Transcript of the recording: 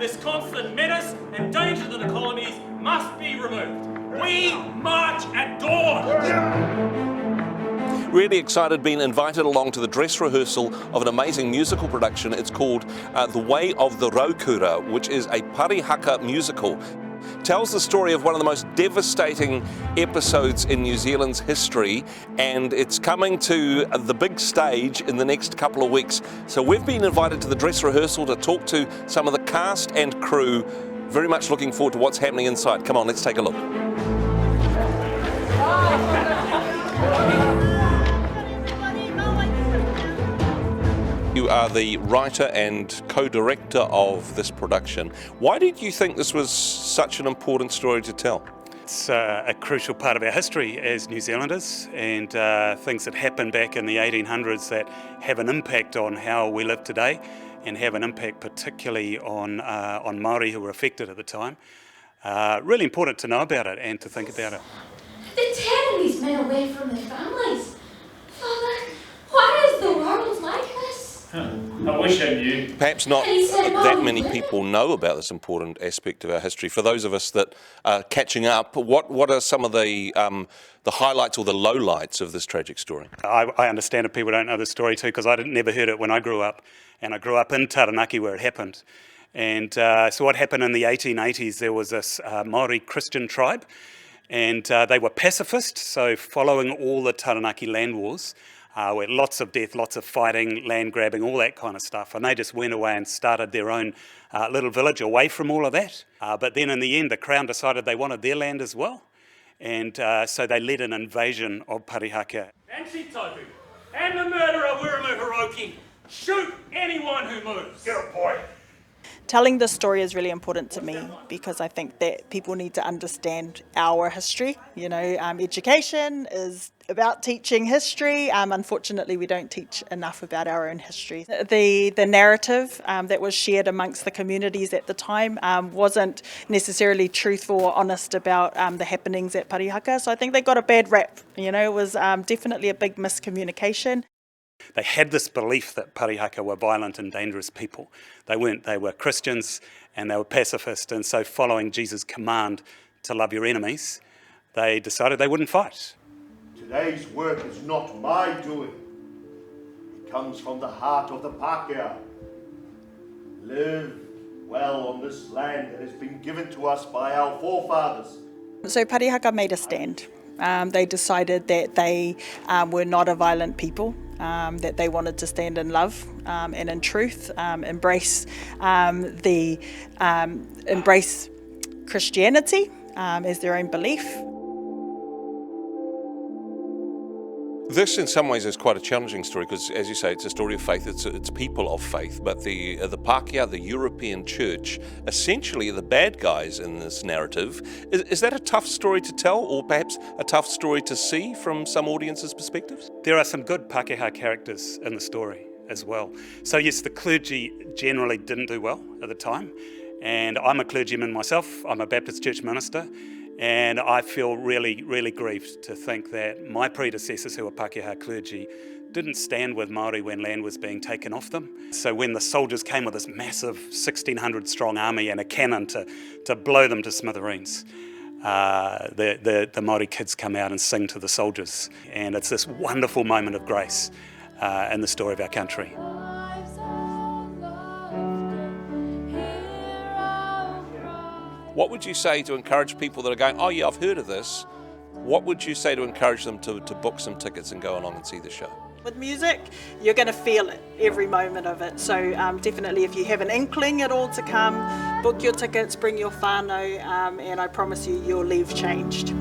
this constant menace and danger to the colonies must be removed. We march at dawn! Really excited, being invited along to the dress rehearsal of an amazing musical production. It's called The Way of the Raukura, which is a Raukura musical. Tells the story of one of the most devastating episodes in New Zealand's history, and it's coming to the big stage in the next couple of weeks. So we've been invited to the dress rehearsal to talk to some of the cast and crew. Very much looking forward to what's happening inside. Come on, let's take a look. You are the writer and co-director of this production. Why did you think this was such an important story to tell? It's a crucial part of our history as New Zealanders, and things that happened back in the 1800s that have an impact on how we live today and have an impact particularly on Māori who were affected at the time. Really important to know about it and to think about it. They're tearing these men away from their families. Father, why is the world like this? I wish I knew. Perhaps not that many people know about this important aspect of our history. For those of us that are catching up, what are some of the highlights or the lowlights of this tragic story? I understand if people don't know the story too, because I never heard it when I grew up, and I grew up in Taranaki where it happened. And so what happened in the 1880s, there was this Māori Christian tribe, and they were pacifist, so following all the Taranaki land wars, where lots of death, lots of fighting, land grabbing, all that kind of stuff. And they just went away and started their own little village away from all of that. But then in the end, the Crown decided they wanted their land as well. And so they led an invasion of Parihaka. And Sitohu, and the murderer Wiremu Hiroki. Shoot anyone who moves. Get a boy. Telling this story is really important to me because I think that people need to understand our history. You know, education is about teaching history. Unfortunately, we don't teach enough about our own history. The narrative that was shared amongst the communities at the time wasn't necessarily truthful or honest about the happenings at Parihaka. So I think they got a bad rap. You know, it was definitely a big miscommunication. They had this belief that Parihaka were violent and dangerous people. They weren't. They were Christians and they were pacifist. And so following Jesus' command to love your enemies, they decided they wouldn't fight. Today's work is not my doing. It comes from the heart of the Pākehā. Live well on this land that has been given to us by our forefathers. So Parihaka made a stand. They decided that they were not a violent people, that they wanted to stand in love and in truth, embrace Christianity as their own belief. This, in some ways, is quite a challenging story because, as you say, it's a story of faith. It's people of faith, but the Pākehā, the European Church, essentially are the bad guys in this narrative. Is that a tough story to tell, or perhaps a tough story to see from some audiences' perspectives? There are some good Pākehā characters in the story as well. So yes, the clergy generally didn't do well at the time, and I'm a clergyman myself. I'm a Baptist church minister. And I feel really, really grieved to think that my predecessors who were Pākehā clergy didn't stand with Māori when land was being taken off them. So when the soldiers came with this massive 1,600 strong army and a cannon to blow them to smithereens, the Māori kids come out and sing to the soldiers. And it's this wonderful moment of grace in the story of our country. What would you say to encourage people that are going, oh yeah, I've heard of this? What would you say to encourage them to book some tickets and go along and see the show? With music, you're going to feel it, every moment of it. So definitely if you have an inkling at all to come, book your tickets, bring your whānau, and I promise you, you'll leave changed.